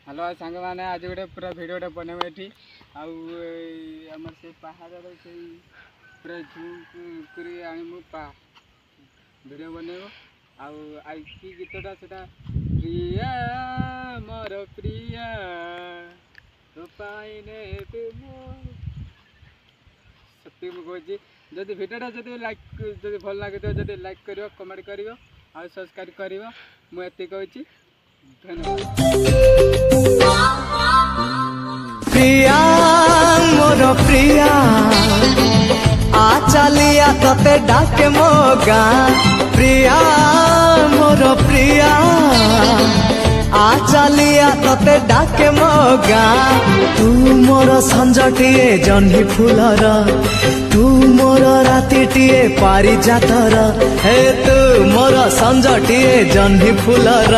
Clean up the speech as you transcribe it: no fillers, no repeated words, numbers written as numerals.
Hello सांग मैंने आज गोटे पूरा भिडियोटे बनैब ये आम से पहाड़ से पूरा झूम कर भिडियो बनैब आई गीतटा से प्रिया मोर प्रिया तो पाइने सत्य मुझे जदि भिडियोटा जब लाइक जब भल लगे जब लाइक कर कमेंट कर सब्सक्राइब कर मुझे कहूँ धन्यवाद। प्रिया मोर प्रिया आ चलिया तते डाके मो गाँ प्रिया मोर प्रिया आ चलिया तते डाके मो गाँ तू मोर संजटिए जह्नी फूलर तू मोर रातिटिए पारिजातर हे तू मोर संजटिए जह्नी फूलर।